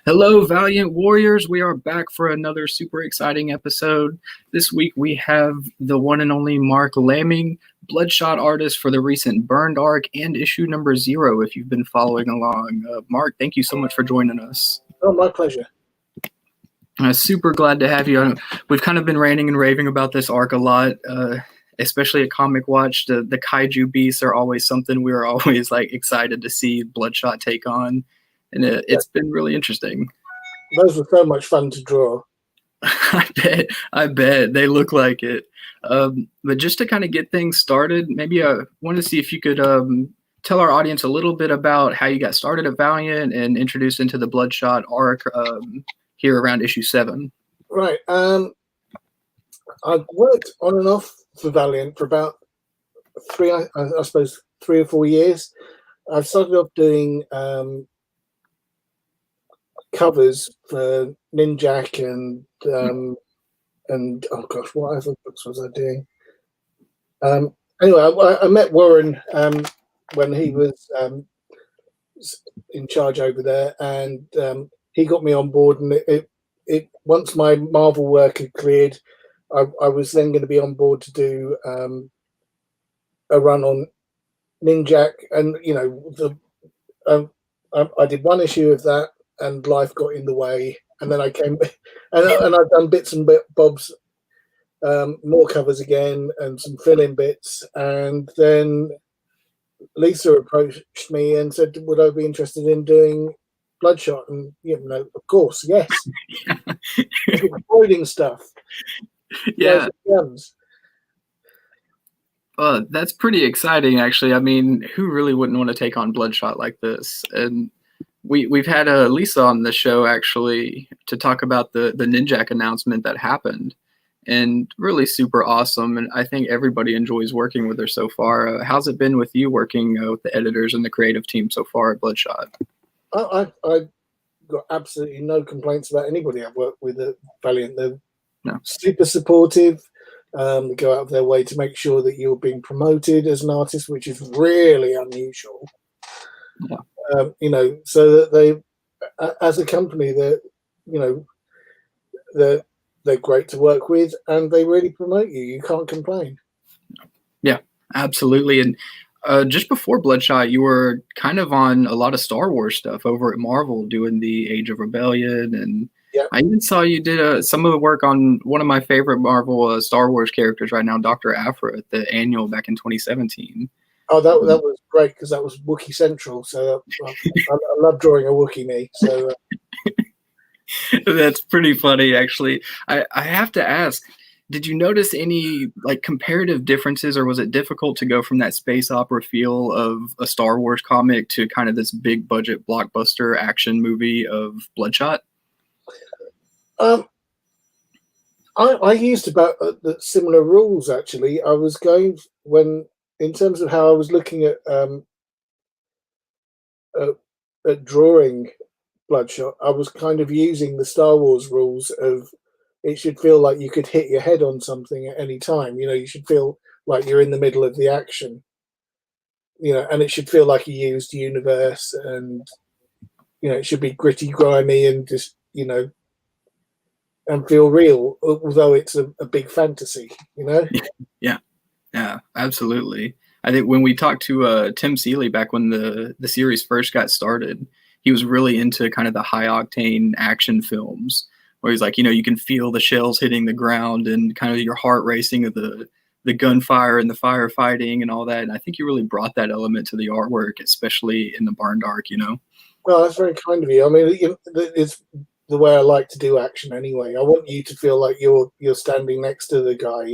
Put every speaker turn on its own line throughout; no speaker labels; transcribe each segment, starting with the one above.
Hello, Valiant Warriors. We are back for another super exciting episode. This week we have the one and only Marc Laming, Bloodshot artist for the recent Burned arc and issue number 0, if you've been following along. Marc, thank you so much for joining us.
Oh, my pleasure.
Super glad to have you. We've kind of been ranting and raving about this arc a lot, especially at Comic Watch. The kaiju beasts are always something we're always excited to see Bloodshot take on. And it's been really interesting.
Those were so much fun to draw.
I bet. They look like it. But just to kind of get things started, maybe I wanted to see if you could tell our audience a little bit about how you got started at Valiant and introduced into the Bloodshot arc here around issue 7.
Right. I've worked on and off for Valiant for about 3 or 4 years. I've started off doing covers for Ninjak and oh gosh, what other books was I doing? Anyway, I met Warren when he was in charge over there, and he got me on board. And it once my Marvel work had cleared, I was then going to be on board to do a run on Ninjak, and I did 1 issue of that. And life got in the way, and then I came, and I've done bits and bobs, more covers again, and some fill-in bits. And then Lisa approached me and said, "Would I be interested in doing Bloodshot?" And of course, yes. Avoiding stuff.
Yeah. That's pretty exciting, actually. I mean, who really wouldn't want to take on Bloodshot like this? And We've had Lisa on the show, actually, to talk about the Ninjak announcement that happened, and really super awesome. And I think everybody enjoys working with her so far. How's it been with you working with the editors and the creative team so far at Bloodshot?
I've got absolutely no complaints about anybody I've worked with at Valiant. They're super supportive. They go out of their way to make sure that you're being promoted as an artist, which is really unusual.
Yeah.
So that they, as a company, they're great to work with, and they really promote you. You can't complain.
Yeah, absolutely. And just before Bloodshot, you were kind of on a lot of Star Wars stuff over at Marvel, doing the Age of Rebellion, and I even saw you did some of the work on one of my favorite Marvel Star Wars characters right now, Dr. Aphra, at the annual back in 2017.
Oh, that was great, because that was Wookiee Central. So I love drawing a Wookiee me. So
that's pretty funny, actually. I have to ask, did you notice any comparative differences, or was it difficult to go from that space opera feel of a Star Wars comic to kind of this big budget blockbuster action movie of Bloodshot?
I used about the similar rules, actually. I was going in terms of how I was looking at drawing Bloodshot, I was kind of using the Star Wars rules of it should feel like you could hit your head on something at any time. You should feel like you're in the middle of the action. And it should feel like a used universe, and it should be gritty, grimy, and just and feel real, although it's a big fantasy.
Yeah, absolutely. I think when we talked to Tim Seeley back when the series first got started, he was really into kind of the high octane action films, where he's like, you can feel the shells hitting the ground and kind of your heart racing of the gunfire and the firefighting and all that. And I think you really brought that element to the artwork, especially in the Burned arc.
Well, that's very kind of you. I mean, it's the way I like to do action anyway. I want you to feel like you're standing next to the guy.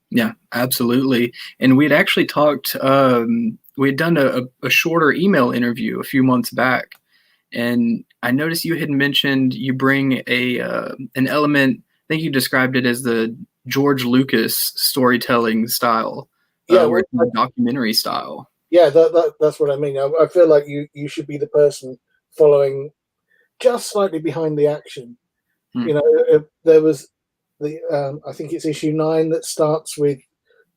Yeah, absolutely. And we had actually talked, we had done a shorter email interview a few months back. And I noticed you had mentioned you bring an element, I think you described it as the George Lucas storytelling style, where it's a documentary style.
Yeah, that's what I mean. I feel like you should be the person following just slightly behind the action. There was I think it's issue 9 that starts with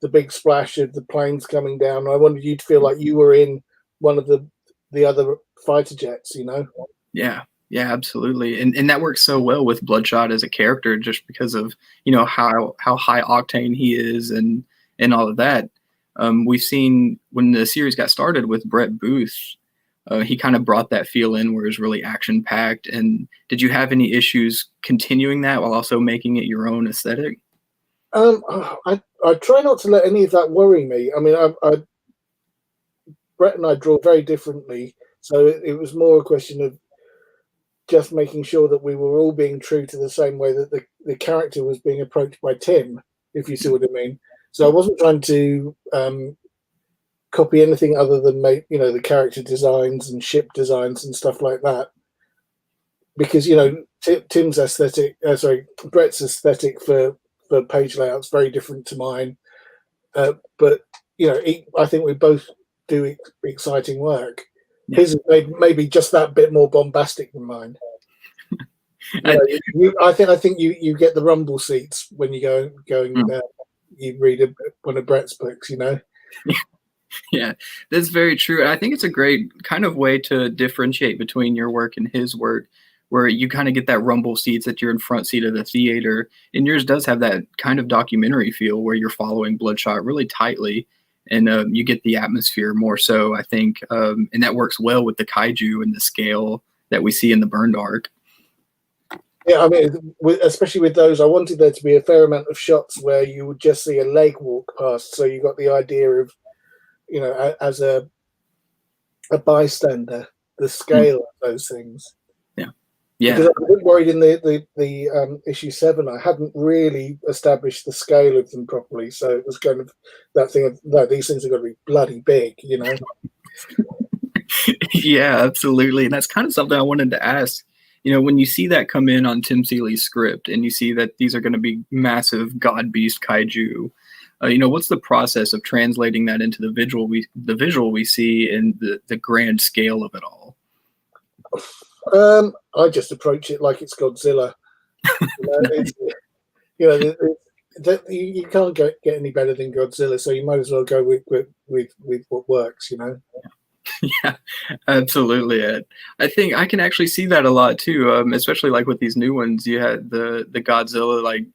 the big splash of the planes coming down. I wanted you to feel like you were in one of the other fighter jets, you know?
Yeah, yeah, absolutely, and that works so well with Bloodshot as a character, just because of how high octane he is and all of that. We've seen when the series got started with Brett Booth, he kind of brought that feel in where it was really action packed. And did you have any issues continuing that while also making it your own aesthetic?
I try not to let any of that worry me. I mean, Brett and I draw very differently, so it was more a question of just making sure that we were all being true to the same way that the character was being approached by Tim, if you see what I mean. So I wasn't trying to copy anything other than the character designs and ship designs and stuff like that, because Tim's aesthetic, Brett's aesthetic for page layouts very different to mine, but I think we both do exciting work. Yeah. His is maybe just that bit more bombastic than mine. I think you get the rumble seats when you you read one of Brett's books,
Yeah, that's very true. I think it's a great kind of way to differentiate between your work and his work, where you kind of get that rumble seats that you're in front seat of the theater. And yours does have that kind of documentary feel where you're following Bloodshot really tightly, and you get the atmosphere more so, I think. And that works well with the kaiju and the scale that we see in the Burned Arc.
Yeah, I mean, especially with those, I wanted there to be a fair amount of shots where you would just see a leg walk past. So you got the idea of, as a bystander, the scale of those things.
Yeah.
Because I was worried in the issue 7, I hadn't really established the scale of them properly. So it was kind of that thing of, no, these things are going to be bloody big,
Yeah, absolutely. And that's kind of something I wanted to ask. When you see that come in on Tim Seeley's script and you see that these are going to be massive god beast kaiju, what's the process of translating that into the visual we see and the grand scale of it all?
I just approach it like it's Godzilla. You can't get any better than Godzilla, so you might as well go with what works,
Yeah, absolutely, Ed. I think I can actually see that a lot too, especially like with these new ones. You had the Godzilla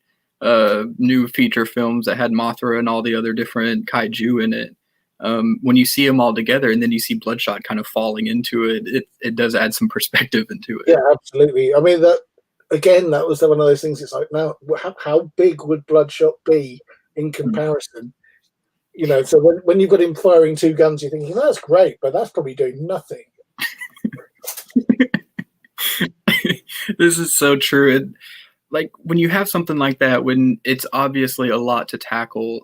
new feature films that had Mothra and all the other different kaiju in it. When you see them all together and then you see Bloodshot kind of falling into it, it does add some perspective into it.
Yeah, absolutely. I mean, that was one of those things. It's like, now, how big would Bloodshot be in comparison? So when you've got him firing 2 guns, you're thinking, that's great, but that's probably doing nothing.
This is so true. Like when you have something like that, when it's obviously a lot to tackle,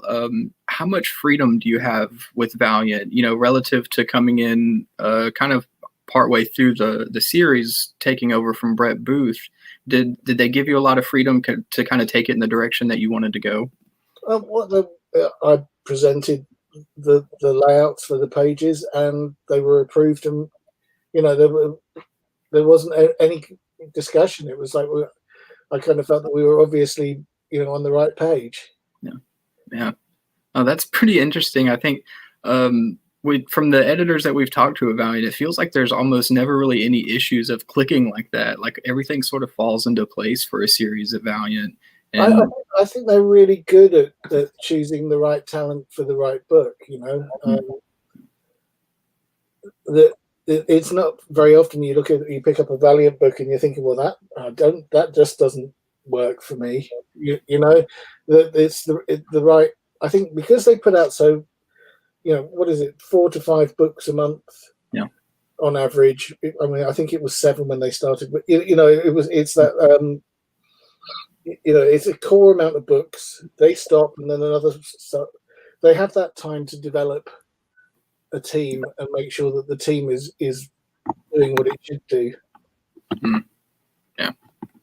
how much freedom do you have with Valiant, relative to coming in kind of partway through the series, taking over from Brett Booth? Did they give you a lot of freedom to kind of take it in the direction that you wanted to go?
I presented the layouts for the pages and they were approved, and there wasn't any discussion. It was like, I kind of felt that we were obviously on the right page.
Yeah. Oh, that's pretty interesting. I think from the editors that we've talked to at Valiant, it feels like there's almost never really any issues of clicking like that. Like everything sort of falls into place for a series at Valiant. And
I think they're really good at choosing the right talent for the right book. It's not very often you pick up a Valiant book and you're thinking, well, that just doesn't work for me. It's the right. I think because they put out what is it, 4 to 5 books a month?
Yeah.
On average. I mean, I think it was 7 when they started, but it's that. It's a core amount of books. They stop, and then another. So they have that time to develop a team and make sure that the team is doing what it should do.
Mm-hmm. Yeah,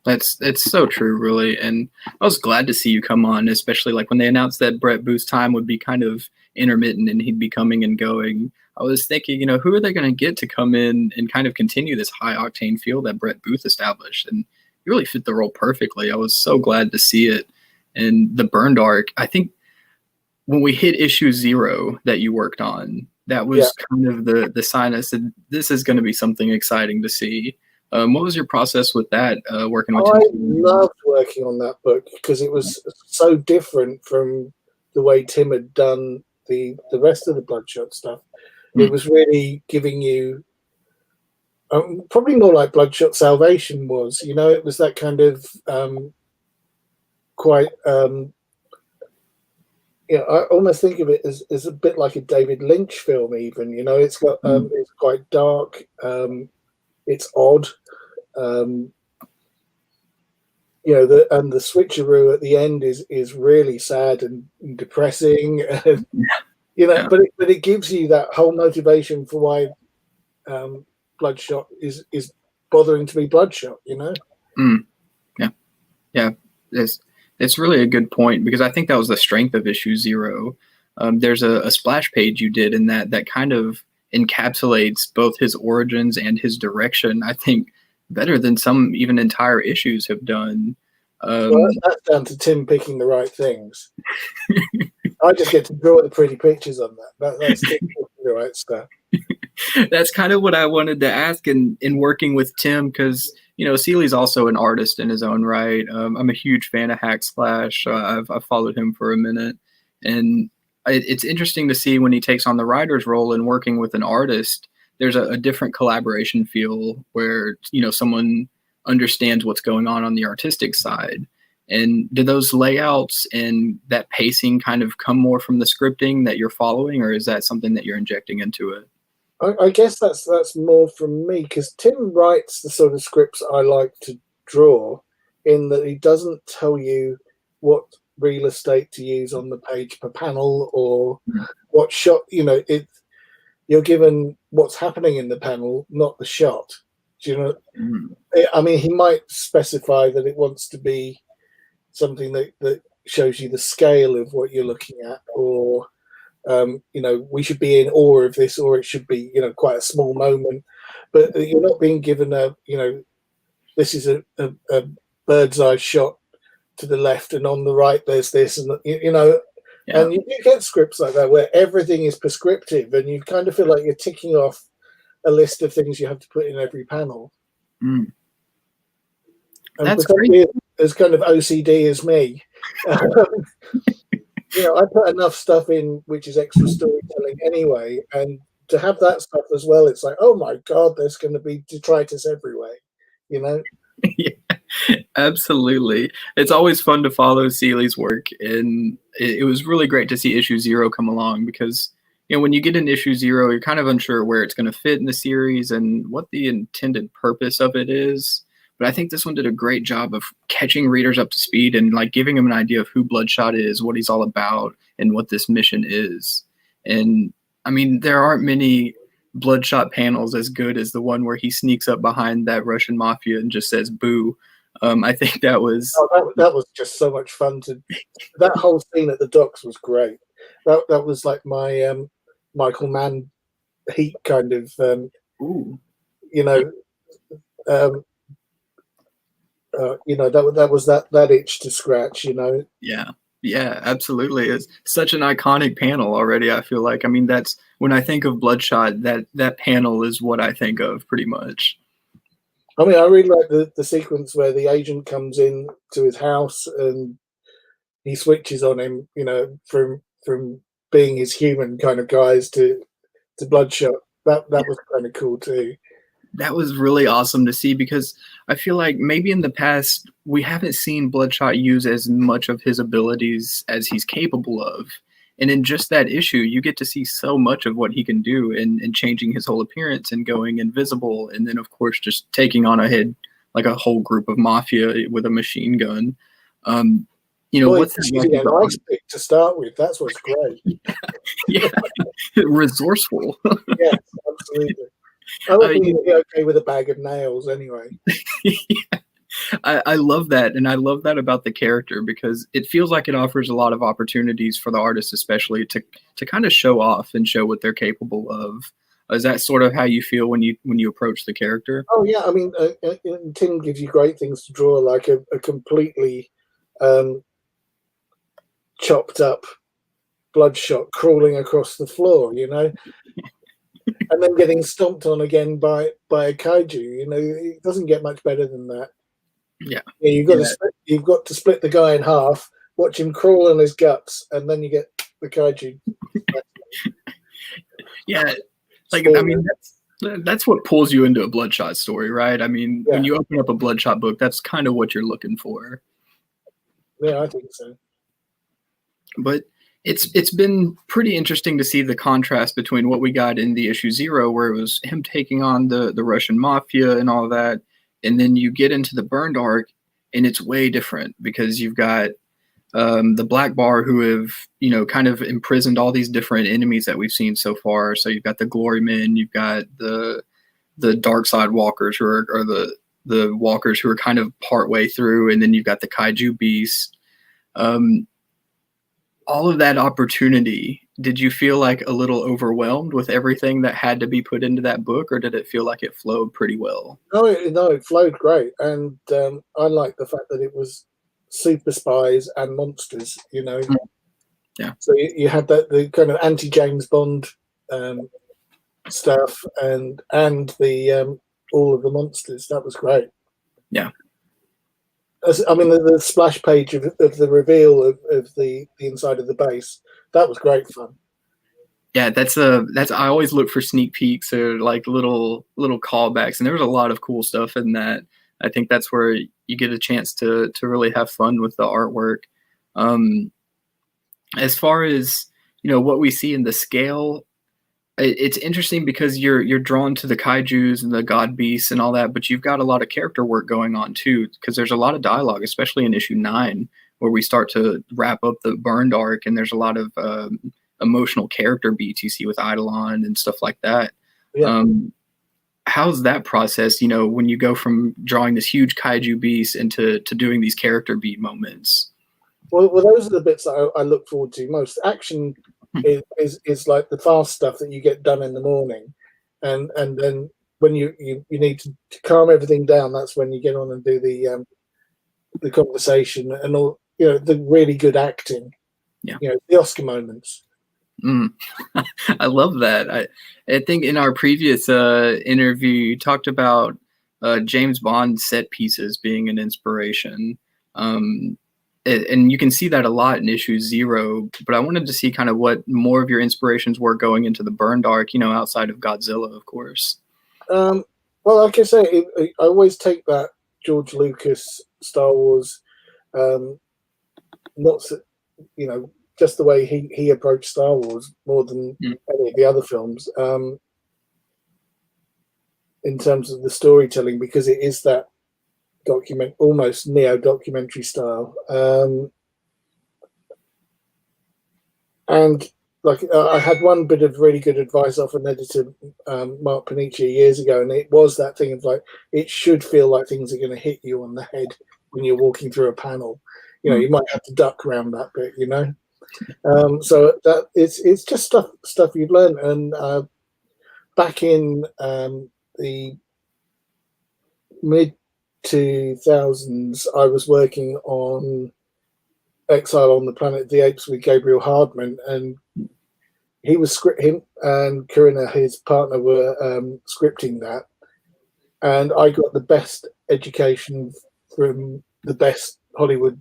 it's so true, really. And I was glad to see you come on, especially like when they announced that Brett Booth's time would be kind of intermittent and he'd be coming and going. I was thinking, who are they going to get to come in and kind of continue this high octane feel that Brett Booth established? And you really fit the role perfectly. I was so glad to see it. And the burned arc, I think when we hit issue 0 that you worked on, that was kind of the sign I said, this is going to be something exciting to see. What was your process with that, working with
I
Tim?
loved working on that book because it was so different from the way Tim had done the rest of the Bloodshot stuff. It was really giving you probably more like Bloodshot Salvation was. You know, it was that kind of quite. You know, I almost think of it as a bit like a David Lynch film. Even, you know, it's got it's quite dark. It's odd. You know, the switcheroo at the end is really sad and depressing. And, you know, but it gives you that whole motivation for why Bloodshot is bothering to be Bloodshot. You know.
Yeah. It's really a good point, because I think that was the strength of issue 0. There's a splash page you did in that kind of encapsulates both his origins and his direction, I think, better than some even entire issues have done.
Well, that's down to Tim picking the right things. I just get to draw the pretty pictures on that. That's Tim picking the right stuff.
That's kind of what I wanted to ask in working with Tim, because, you know, Seeley's also an artist in his own right. I'm a huge fan of Hack Slash. I've followed him for a minute, and it's interesting to see when he takes on the writer's role and working with an artist. There's a different collaboration feel where, you know, someone understands what's going on the artistic side. And do those layouts and that pacing kind of come more from the scripting that you're following, or is that something that you're injecting into it?
I guess that's more from me, because Tim writes the sort of scripts I like to draw, in that he doesn't tell you what real estate to use on the page per panel or what shot. You know, you're given what's happening in the panel, not the shot. Do you know? I mean, he might specify that it wants to be something that shows you the scale of what you're looking at, or you know, we should be in awe of this, or it should be, you know, quite a small moment. But you're not being given you know, this is a bird's eye shot to the left, and on the right there's this, and you know, and you do get scripts like that where everything is prescriptive, and you kind of feel like you're ticking off a list of things you have to put in every panel. And
that's great.
As kind of OCD as me, you know, I put enough stuff in which is extra storytelling anyway, and to have that stuff as well, it's like, oh my god, there's going to be detritus everywhere, you know.
Yeah, absolutely. It's always fun to follow Seeley's work, and it was really great to see issue 0 come along, because, you know, when you get in issue 0, you're kind of unsure where it's going to fit in the series and what the intended purpose of it is. But I think this one did a great job of catching readers up to speed and like giving them an idea of who Bloodshot is, what he's all about, and what this mission is. And I mean, there aren't many Bloodshot panels as good as the one where he sneaks up behind that Russian mafia and just says "boo." I think that was
that was just so much fun to. That whole scene at the docks was great. That was like my Michael Mann Heat kind of you know. You know, that was that itch to scratch, you know.
Yeah, absolutely. It's such an iconic panel already, I feel like. I mean, that's when I think of Bloodshot, that panel is what I think of pretty much.
I mean, I really like the sequence where the agent comes in to his house and he switches on him, you know, from being his human kind of guys to Bloodshot. That was kind of cool too.
That was really awesome to see, because I feel like maybe in the past we haven't seen Bloodshot use as much of his abilities as he's capable of. And in just that issue, you get to see so much of what he can do in changing his whole appearance and going invisible. And then, of course, just taking on like a whole group of mafia with a machine gun. You know,
what's using a nice pick to start with? That's what's great.
Yeah, resourceful.
Yes, absolutely. I reckon you'd be okay with a bag of nails anyway.
Yeah. I love that, and I love that about the character, because it feels like it offers a lot of opportunities for the artist, especially to kind of show off and show what they're capable of. Is that sort of how you feel when you approach the character?
Oh yeah, I mean, Tim gives you great things to draw, like a completely chopped up Bloodshot crawling across the floor, you know, and then getting stomped on again by a kaiju. You know, it doesn't get much better than that.
Yeah,
you've got to split the guy in half, watch him crawl on his guts, and then you get the kaiju.
Yeah, like I mean that's what pulls you into a Bloodshot story, right? I mean, when you open up a Bloodshot book, that's kind of what you're looking for.
Yeah, I think so.
But it's been pretty interesting to see the contrast between what we got in the issue 0, where it was him taking on the Russian mafia and all that, and then you get into the Burned arc, and it's way different because you've got the Black Bar, who have, you know, kind of imprisoned all these different enemies that we've seen so far. So you've got the Glory Men, you've got the Dark Side Walkers, who are the walkers who are kind of part way through, and then you've got the Kaiju Beasts. All of that opportunity, did you feel like a little overwhelmed with everything that had to be put into that book, or did it feel like it flowed pretty well?
No, it flowed great, and I like the fact that it was super spies and monsters, you know.
Yeah.
So you had the kind of anti-James Bond stuff, and the all of the monsters. That was great.
Yeah.
I mean, the splash page of the reveal of the inside of the base, that was great fun.
Yeah, that's I always look for sneak peeks or like little callbacks, and there was a lot of cool stuff in that. I think that's where you get a chance to really have fun with the artwork. As far as, you know, what we see in the scale, it's interesting because you're drawn to the kaijus and the god beasts and all that, but you've got a lot of character work going on too, because there's a lot of dialogue, especially in issue 9, where we start to wrap up the Burned arc, and there's a lot of emotional character beats you see with Eidolon and stuff like that.
Yeah.
How's that process, you know, when you go from drawing this huge kaiju beast into doing these character beat moments?
Well, those are the bits that I look forward to most. Action is like the fast stuff that you get done in the morning, and then when you need to calm everything down, that's when you get on and do the conversation and all, you know, the really good acting.
Yeah.
You know, the Oscar moments.
I love that. I think in our previous interview, you talked about James Bond set pieces being an inspiration. And you can see that a lot in issue 0, but I wanted to see kind of what more of your inspirations were going into the Burned arc, you know, outside of Godzilla, of course.
Well, like I say, I always take that George Lucas Star Wars, not, you know, just the way he approached Star Wars more than any of the other films, in terms of the storytelling, because it is that almost neo-documentary style. And like I had one bit of really good advice off an editor, Mark Panici, years ago, and it was that thing of like, it should feel like things are going to hit you on the head when you're walking through a panel. You know, you might have to duck around that bit, you know. So that it's just stuff you've learned. And back in the mid 2000s, I was working on Exile on the Planet of the Apes with Gabriel Hardman, and him and Corinna, his partner, were scripting that, and I got the best education from the best Hollywood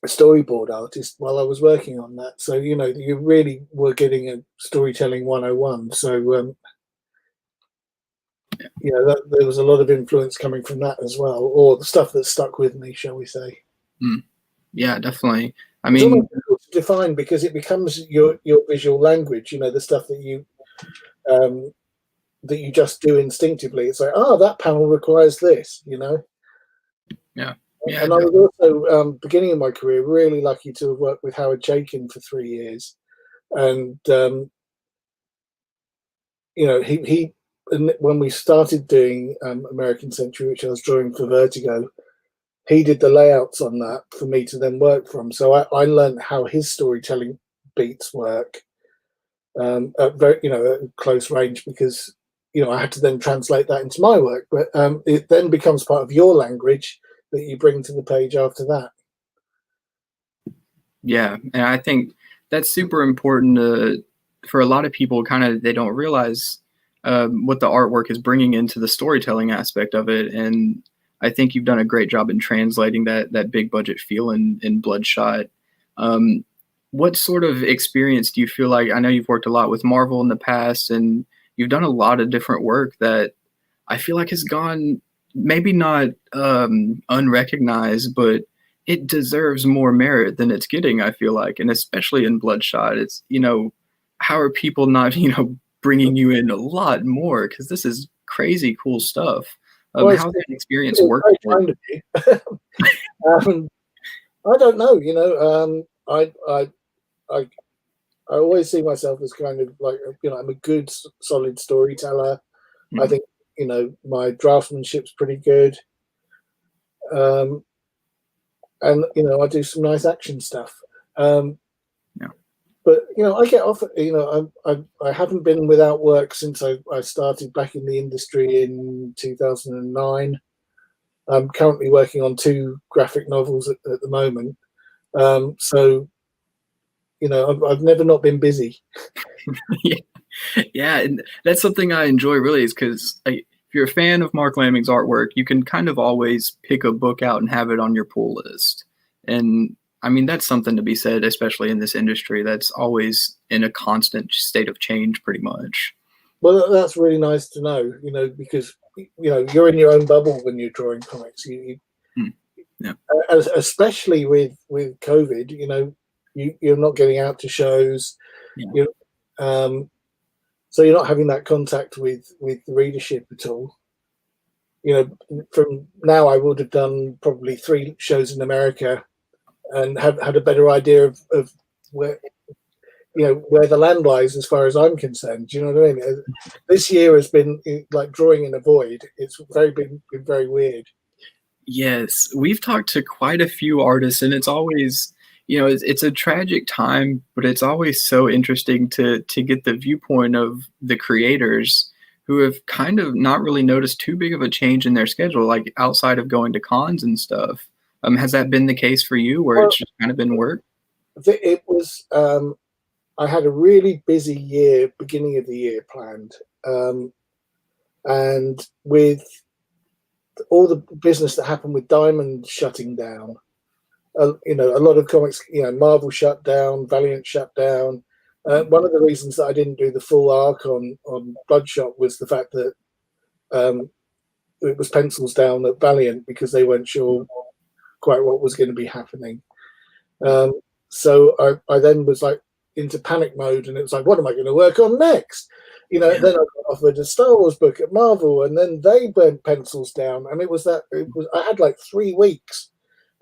storyboard artist while I was working on that. So, you know, you really were getting a storytelling 101. So, you know, there was a lot of influence coming from that as well, or the stuff that stuck with me, shall we say.
Yeah, definitely. I
It's
mean,
almost difficult to define because it becomes your visual language, you know, the stuff that you just do instinctively. It's like, oh, that panel requires this, you know.
Yeah.
And I was also, beginning of my career, really lucky to have worked with Howard Chaykin for 3 years. And, you know, he when we started doing American Century, which I was drawing for Vertigo, he did the layouts on that for me to then work from. So I learned how his storytelling beats work at very, you know, at close range, because, you know, I had to then translate that into my work. But it then becomes part of your language that you bring to the page after that.
Yeah, and I think that's super important for a lot of people. Kind of, they don't realize what the artwork is bringing into the storytelling aspect of it, and I think you've done a great job in translating that big budget feel in Bloodshot. Um, what sort of experience do you feel like? I know you've worked a lot with Marvel in the past, and you've done a lot of different work that I feel like has gone maybe not unrecognized, but it deserves more merit than it's getting, I feel like. And especially in Bloodshot, it's, how are people not, bringing you in a lot more? Because this is crazy cool stuff.
Well,
How's that experience
it's
worked
very
for
kind of you. I don't know, I always see myself as kind of like, I'm a good, solid storyteller. I
you?
think, my draftsmanship's pretty good. Um, and, I do some nice action stuff.
Yeah.
But, I get off, I haven't been without work since I started back in the industry in 2009. I'm currently working on 2 graphic novels at the moment. So, I've never not been busy.
Yeah. Yeah, and that's something I enjoy really is because if you're a fan of Marc Laming's artwork, you can kind of always pick a book out and have it on your pull list. And I mean, that's something to be said, especially in this industry that's always in a constant state of change pretty much.
Well, that's really nice to know, because, you're in your own bubble when you're drawing comics.
Yeah.
Especially with COVID, you're not getting out to shows.
Yeah.
You So you're not having that contact with the readership at all. From now, I would have done probably 3 shows in America and had a better idea of where where the land lies as far as I'm concerned. Do you know what I mean? This year has been like drawing in a void. It's been very weird.
Yes, we've talked to quite a few artists, and it's always, it's a tragic time, but it's always so interesting to get the viewpoint of the creators who have kind of not really noticed too big of a change in their schedule, like outside of going to cons and stuff. Has that been the case for you, where
Well,
it's just kind of been work?
it was. I had a really busy year, beginning of the year planned, and with all the business that happened with Diamond shutting down, a lot of comics, Marvel shut down, Valiant shut down. One of the reasons that I didn't do the full arc on Bloodshot was the fact that it was pencils down at Valiant because they weren't sure quite what was going to be happening. So I then was like into panic mode, and it was like, what am I going to work on next? Then I got offered a Star Wars book at Marvel, and then they burnt pencils down, and I had like 3 weeks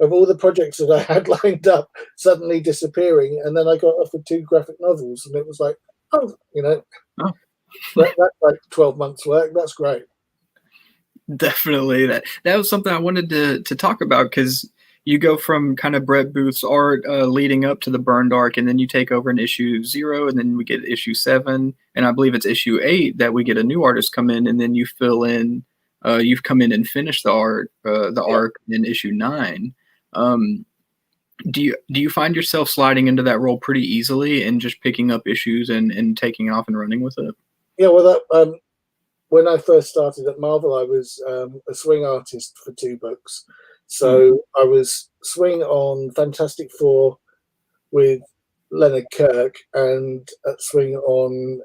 of all the projects that I had lined up suddenly disappearing, and then I got offered 2 graphic novels, and it was like, oh. That's like 12 months work. That's great.
Definitely, that was something I wanted to talk about because you go from kind of Brett Booth's art leading up to the Burned Arc, and then you take over in issue 0, and then we get issue 7, and I believe it's issue 8 that we get a new artist come in, and then you fill in. You've come in and finished the arc in issue 9. Do you find yourself sliding into that role pretty easily and just picking up issues and taking it off and running with it?
Yeah, well, when I first started at Marvel, I was a swing artist for 2 books. So I was swing on Fantastic Four with Leonard Kirk, and at swing on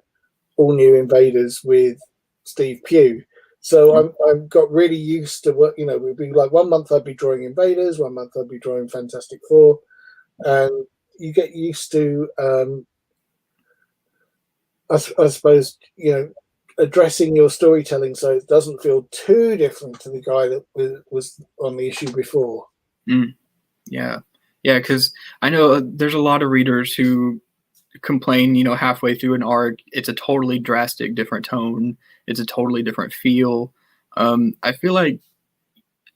All New Invaders with Steve Pugh. So I've got really used to what, we'd be like 1 month I'd be drawing Invaders, 1 month I'd be drawing Fantastic Four. And you get used to, I suppose, addressing your storytelling so it doesn't feel too different to the guy that was on the issue before.
Yeah, because I know there's a lot of readers who complain, halfway through an arc, it's a totally drastic different tone. It's a totally different feel. I feel like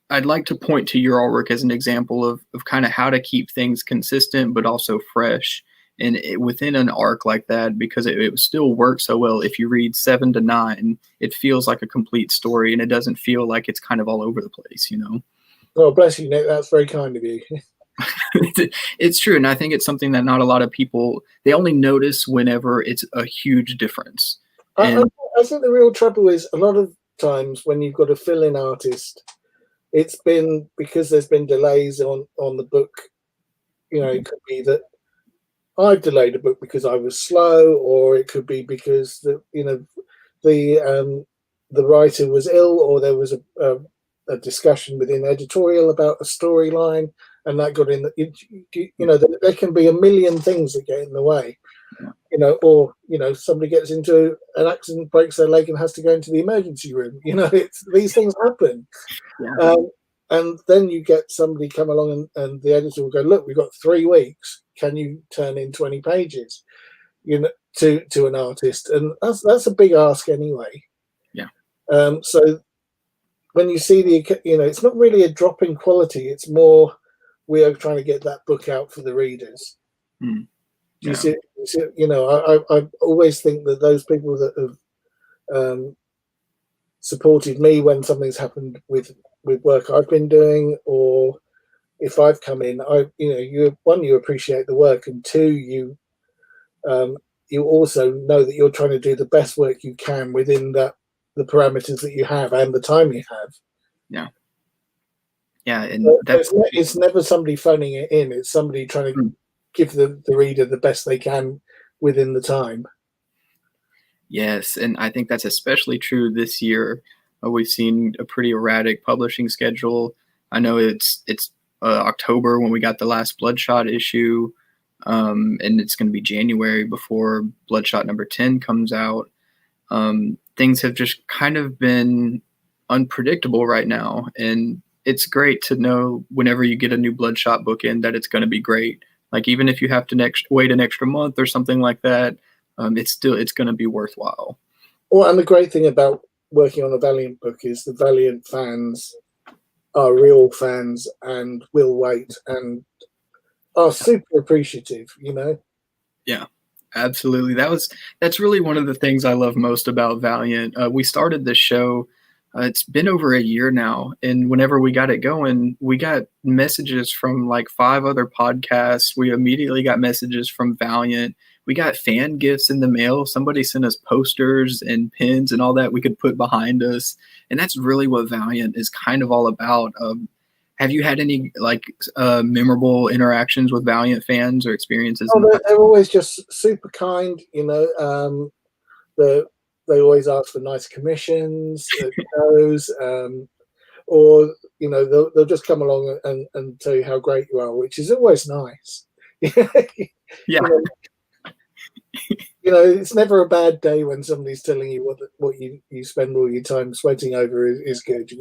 I'd like to point to your artwork as an example of kind of how to keep things consistent, but also fresh. And within an arc like that, because it still works so well. If you read 7 to 9, it feels like a complete story, and it doesn't feel like it's kind of all over the place,
Oh, bless you, Nick. That's very kind of you.
It's true, and I think it's something that not a lot of people, they only notice whenever it's a huge difference.
I,
And
I think the real trouble is a lot of times when you've got a fill-in artist, it's been because there's been delays on the book. It could be that I've delayed a book because I was slow, or it could be because the writer was ill, or there was a discussion within editorial about a storyline, and that got in. There can be a million things that get in the way. Or somebody gets into an accident, breaks their leg, and has to go into the emergency room. These things happen.
yeah,
And then you get somebody come along and the editor will go, look, we've got 3 weeks. Can you turn in 20 pages, to an artist? And that's a big ask anyway.
yeah,
So when you see it's not really a drop in quality. It's more, we are trying to get that book out for the readers.
mm,
Do you
yeah,
see, I always think that those people that have supported me when something's happened with work I've been doing, or if I've come in, you appreciate the work, and two, you also know that you're trying to do the best work you can within the parameters that you have and the time you have.
yeah, yeah, and that's
It's never somebody phoning it in. It's somebody trying to give the reader the best they can within the time.
yes, and I think that's especially true this year. We've seen a pretty erratic publishing schedule. I know it's October when we got the last Bloodshot issue, and it's going to be January before Bloodshot number 10 comes out. Things have just kind of been unpredictable right now, and it's great to know whenever you get a new Bloodshot book in that it's going to be great. Like even if you have to wait an extra month or something like that, it's going to be worthwhile.
Well, and the great thing about working on a Valiant book is the Valiant fans are real fans and will wait and are super appreciative.
Yeah, absolutely. That's really one of the things I love most about Valiant. We started this show. It's been over a year now, and whenever we got it going, we got messages from like 5 other podcasts. We immediately got messages from Valiant. We got fan gifts in the mail. Somebody sent us posters and pins and all that we could put behind us, and that's really what Valiant is kind of all about. Have you had any memorable interactions with Valiant fans or experiences?
They're always just super kind. They always ask for nice commissions, shows, or they'll just come along and tell you how great you are, which is always nice.
Yeah.
It's never a bad day when somebody's telling you what you spend all your time sweating over is good.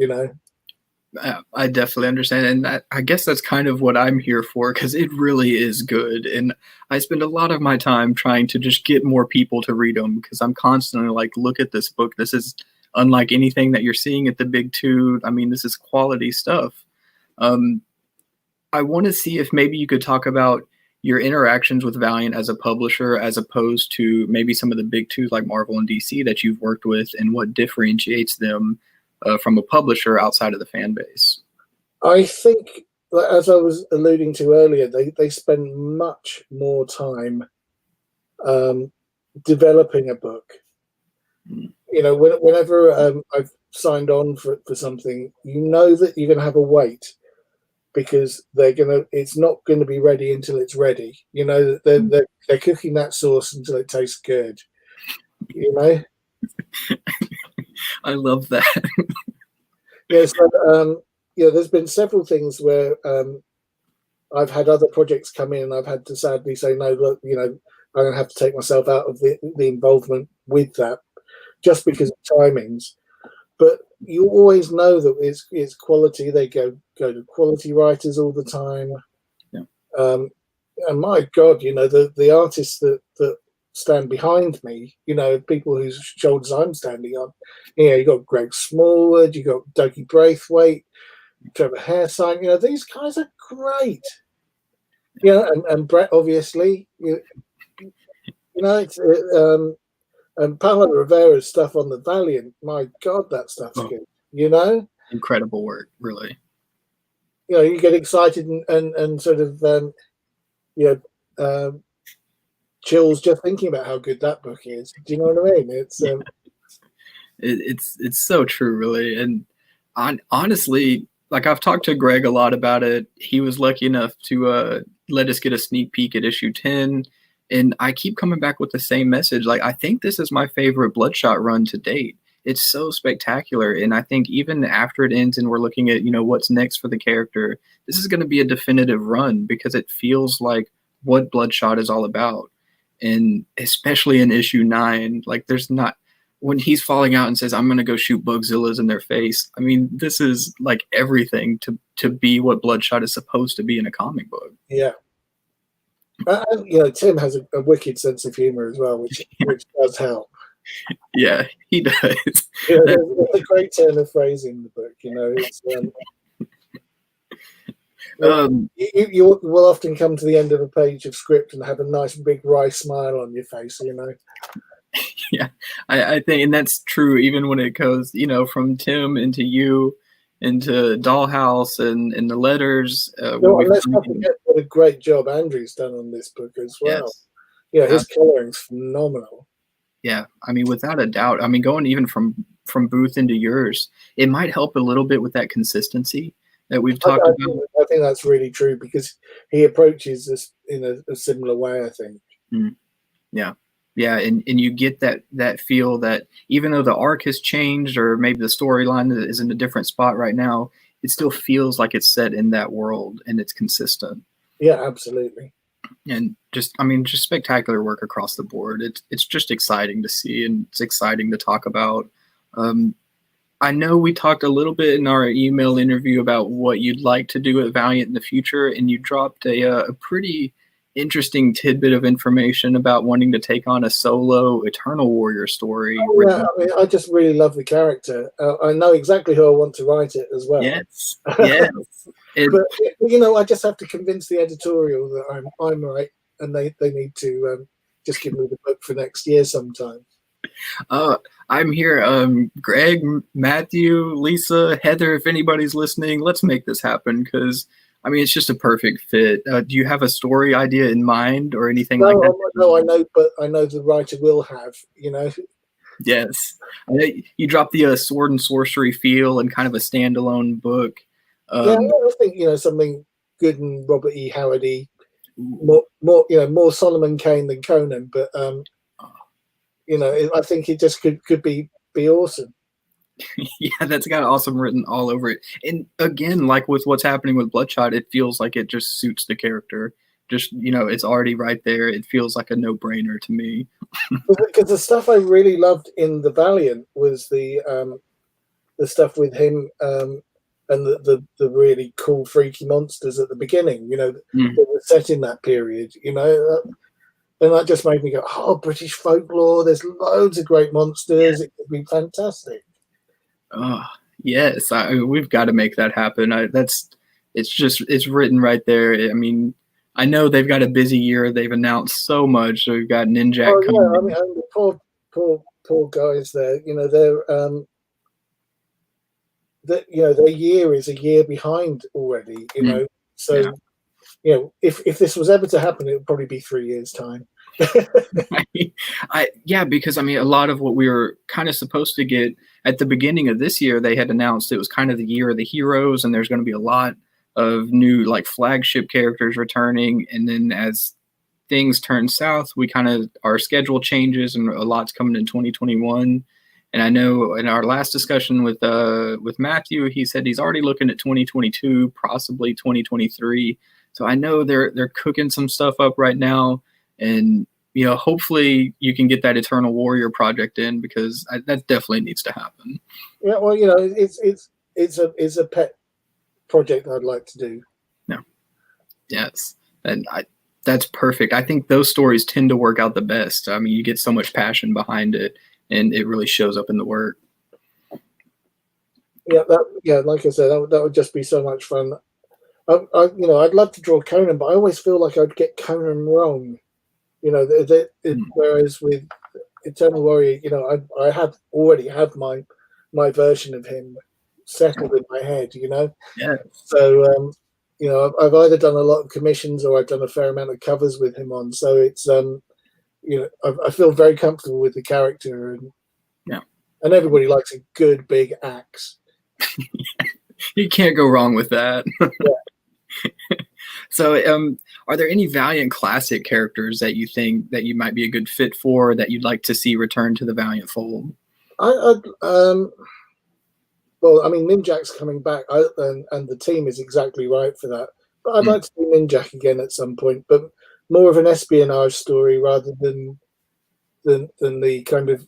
I definitely understand, and I guess that's kind of what I'm here for, because it really is good, and I spend a lot of my time trying to just get more people to read them, because I'm constantly like, look at this book. This is unlike anything that you're seeing at the big two. I mean, this is quality stuff. I want to see if maybe you could talk about your interactions with Valiant as a publisher, as opposed to maybe some of the big twos like Marvel and DC that you've worked with, and what differentiates them from a publisher outside of the fan base.
I think, as I was alluding to earlier, they spend much more time developing a book. Whenever I've signed on for something, that you're going to have a wait, because it's not going to be ready until it's ready. They're cooking that sauce until it tastes good.
I love that.
Yes. There's been several things where I've had other projects come in and I've had to sadly say, no, look, I'm going to have to take myself out of the involvement with that, just because of timings. But you always know that it's quality. They go to quality writers all the time.
Yeah.
And my God, the artists that stand behind me, people whose shoulders I'm standing on. You got Greg Smallwood, you got Dougie Braithwaite, Trevor Hairsine. These guys are great. And Brett, obviously. It's and Paolo Rivera's stuff on the Valiant. My God, that stuff's good.
Incredible work, really.
you get excited and sort of you know chills just thinking about how good that book is. Do you know what I mean? It's
it's so true, really. And honestly, like I've talked to Greg a lot about it. He was lucky enough to let us get a sneak peek at issue 10. And I keep coming back with the same message. Like, I think this is my favorite Bloodshot run to date. It's so spectacular. And I think even after it ends and we're looking at, what's next for the character, this is going to be a definitive run because it feels like what Bloodshot is all about. And especially in issue 9, like there's not, when he's falling out and says, I'm going to go shoot Bugzillas in their face. I mean, this is like everything to be what Bloodshot is supposed to be in a comic book.
Yeah. Tim has a wicked sense of humor as well, which does help.
Yeah, he does.
There's a great turn of phrase in the book. It's you will often come to the end of a page of script and have a nice big wry smile on your face.
Yeah, I think, and that's true even when it goes, from Tim into you, into Dollhouse and the letters.
Let's not forget what a great job Andrew's done on this book as well.
Yes.
Yeah, his coloring's phenomenal.
Yeah, I mean, without a doubt. I mean, going even from Booth into yours, it might help a little bit with that consistency that we've talked about.
I think that's really true because he approaches this in a similar way, I think.
Yeah. Yeah, and you get that feel that even though the arc has changed or maybe the storyline is in a different spot right now, it still feels like it's set in that world and it's consistent.
Yeah, absolutely.
And just spectacular work across the board. It's just exciting to see and it's exciting to talk about. I know we talked a little bit in our email interview about what you'd like to do at Valiant in the future, and you dropped a pretty interesting tidbit of information about wanting to take on a solo Eternal Warrior story.
Yeah, I mean, I just really love the character. I know exactly who I want to write it as well.
Yes.
But I just have to convince the editorial that I'm right, and they need to just give me the book for next year sometime.
I'm here. Greg, Matthew, Lisa, Heather, if anybody's listening, let's make this happen because I mean, it's just a perfect fit. Do you have a story idea in mind or anything like that?
No, I know, but I know the writer will have,
Yes. You dropped the sword and sorcery feel and kind of a standalone book.
I think, something good and Robert E. Howard-y, more Solomon Kane than Conan, but, I think it just could be awesome.
Yeah, that's got awesome written all over it. And again, like with what's happening with Bloodshot, it feels like it just suits the character. Just, it's already right there. It feels like a no-brainer to me.
Because the stuff I really loved in the Valiant was the stuff with him and the really cool, freaky monsters at the beginning, that were set in that period, and that just made me go, British folklore, there's loads of great monsters. Yeah. It could be fantastic.
Oh, yes. We've got to make that happen. It's written right there. I mean, I know they've got a busy year. They've announced so much. So we've got Ninjak coming.
Yeah, I mean, the poor guys there. Their year is a year behind already. So if this was ever to happen, it would probably be 3 years' time.
Because I mean, a lot of what we were kind of supposed to get at the beginning of this year, they had announced it was kind of the year of the heroes, and there's going to be a lot of new like flagship characters returning. And then as things turn south, our schedule changes, and a lot's coming in 2021. And I know in our last discussion with Matthew, he said he's already looking at 2022, possibly 2023. So I know they're cooking some stuff up right now. And, hopefully you can get that Eternal Warrior project in because that definitely needs to happen.
Yeah, well, it's a pet project I'd like to do.
No. Yes. And that's perfect. I think those stories tend to work out the best. I mean, you get so much passion behind it and it really shows up in the work.
Yeah, like I said, that would just be so much fun. I'd love to draw Conan, but I always feel like I'd get Conan wrong. Whereas with Eternal Warrior, I already have my version of him settled in my head, you know.
Yeah.
So you know, I've either done a lot of commissions or I've done a fair amount of covers with him on. So it's you know, I feel very comfortable with the character, and everybody likes a good big axe.
You can't go wrong with that.
Yeah.
So, are there any Valiant classic characters that you think that you might be a good fit for, that you'd like to see return to the Valiant fold?
Well, I mean, Ninjak's coming back, and the team is exactly right for that. But I'd like to see Ninjak again at some point, but more of an espionage story rather than the kind of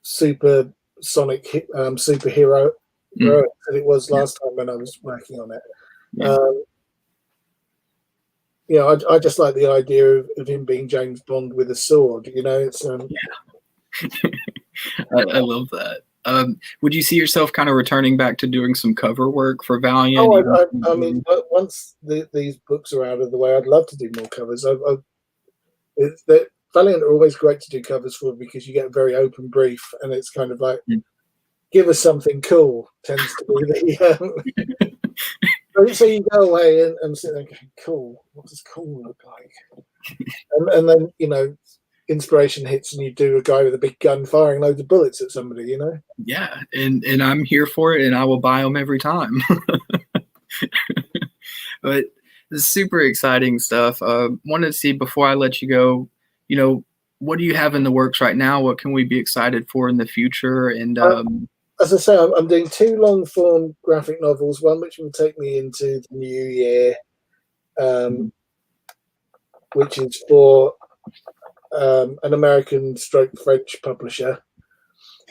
supersonic superhero that it was last time when I was working on it.
Yeah.
You know, I just like the idea of him being James Bond with a sword. You know, it's
I love that. Would you see yourself kind of returning back to doing some cover work for Valiant?
Oh, I mean, once these books are out of the way, I'd love to do more covers. Valiant are always great to do covers for because you get a very open brief, and it's kind of like, give us something cool. Tends to be the. So you go away and sit there going, cool. What does cool look like? And then, you know, inspiration hits and you do a guy with a big gun firing loads of bullets at somebody, you know?
Yeah, and I'm here for it, and I will buy them every time. But this is super exciting stuff. Wanted to see, before I let you go, you know, what do you have in the works right now? What can we be excited for in the future? And
as I say, I'm doing 2 long-form graphic novels, one which will take me into the new year, which is for an American stroke French publisher.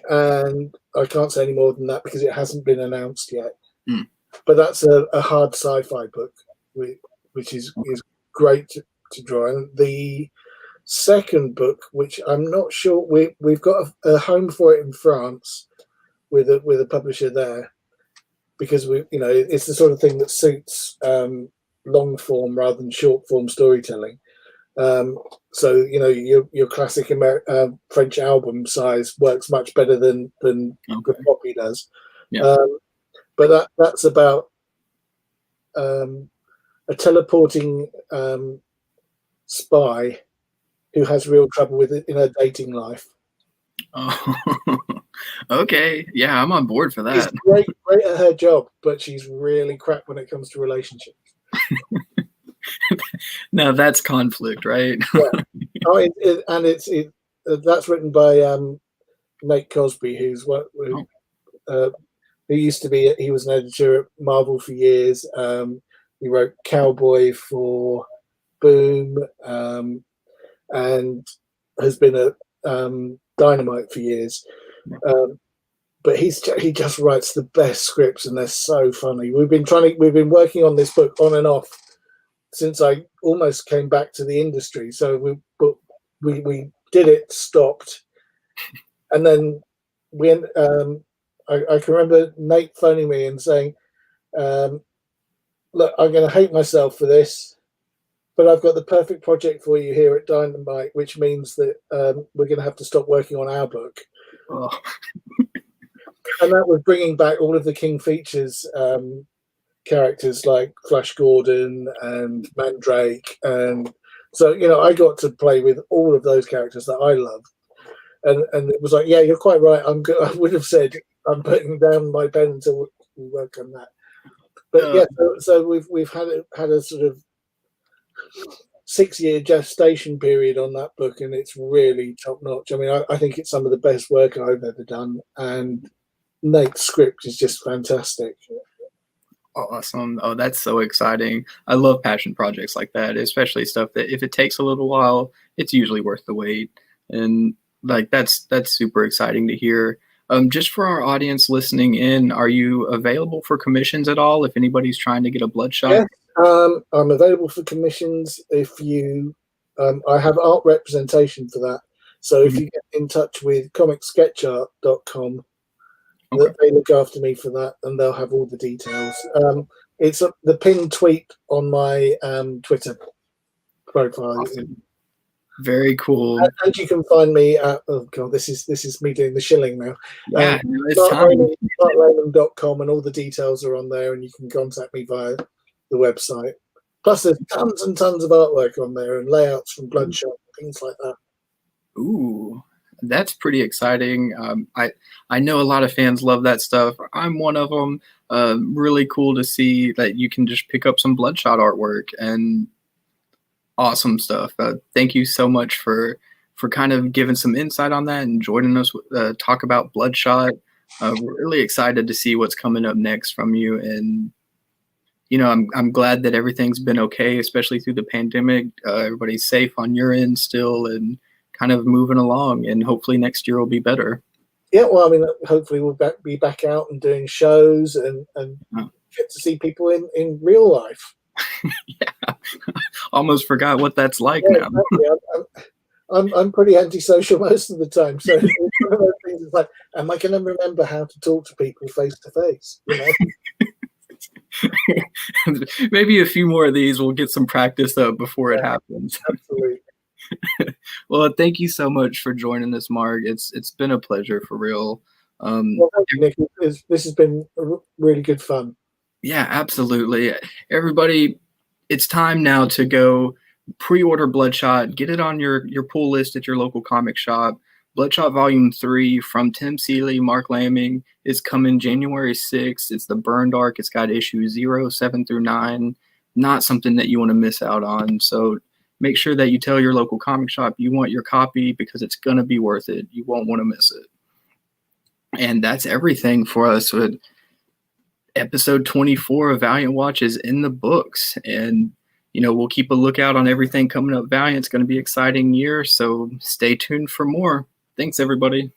And I can't say any more than that because it hasn't been announced yet. But that's a hard sci-fi book, which is great to draw. And the second book, which I'm not sure, we've got a home for it in France with a publisher there, because you know, it's the sort of thing that suits long form rather than short form storytelling. So you know, your classic French album size works much better than the copy does.
Yeah.
But that's about a teleporting spy who has real trouble with it in her dating life.
Oh, okay. Yeah, I'm on board for that.
She's great at her job, but she's really crap when it comes to relationships.
Now that's conflict, right?
Yeah. That's written by Nate Cosby, who used to be, he was an editor at Marvel for years. He wrote Cowboy for Boom, and has been at Dynamite for years. But he just writes the best scripts, and they're so funny. We've been working on this book on and off since I almost came back to the industry. So we did it, stopped, and then I can remember Nate phoning me and saying, look, I'm going to hate myself for this, but I've got the perfect project for you here at Dynamite, which means that we're going to have to stop working on our book.
Oh.
And that was bringing back all of the King Features characters like Flash Gordon and Mandrake. And so, you know, I got to play with all of those characters that I loved. And it was like, yeah, you're quite right. I would have said I'm putting down my pen until we work on that. But yeah, so we've had a sort of 6-year gestation period on that book, and it's really top notch. I mean, I think it's some of the best work I've ever done, and Nate's script is just fantastic.
Awesome. Oh, that's so exciting. I love passion projects like that, especially stuff that if it takes a little while, it's usually worth the wait. And like that's super exciting to hear. Just for our audience listening in, are you available for commissions at all if anybody's trying to get a Bloodshot?
Yes, I'm available for commissions if you I have art representation for that. So if you get in touch with comicsketchart.com, they look after me for that, and they'll have all the details. It's the pinned tweet on my Twitter profile.
Awesome. Very cool.
And you can find me at, oh god, this is me doing the shilling now.
Yeah, no, it's
Mark
time.
Laming, marklaming.com, and all the details are on there, and you can contact me via the website. Plus, there's tons and tons of artwork on there and layouts from Bloodshot, things like that.
Ooh, that's pretty exciting. I know a lot of fans love that stuff. I'm one of them. Really cool to see that you can just pick up some Bloodshot artwork and awesome stuff. Thank you so much for kind of giving some insight on that and joining us talk about Bloodshot. We're really excited to see what's coming up next from you, and I'm glad that everything's been okay, especially through the pandemic. Everybody's safe on your end still, and kind of moving along. And hopefully next year will be better.
Yeah, well, I mean, hopefully we'll be back out and doing shows and get to see people in real life.
Yeah, almost forgot what that's like now.
Exactly. I'm pretty antisocial most of the time, so it's one of those things. It's like, am I going to remember how to talk to people face to face?
Maybe a few more of these. We'll get some practice up before it happens.
Absolutely.
Well, thank you so much for joining us, Mark. It's been a pleasure for real.
Well, thank you, Nick. This has been really good fun.
Yeah, absolutely. Everybody, it's time now to go pre-order Bloodshot. Get it on your pull list at your local comic shop. Bloodshot Volume 3 from Tim Seeley, Marc Laming is coming January 6th. It's the Burned Arc. It's got issues 0, 7 through 9. Not something that you want to miss out on. So make sure that you tell your local comic shop you want your copy because it's going to be worth it. You won't want to miss it. And that's everything for us. With episode 24 of Valiant Watch is in the books. And, we'll keep a lookout on everything coming up Valiant. It's going to be an exciting year. So stay tuned for more. Thanks, everybody.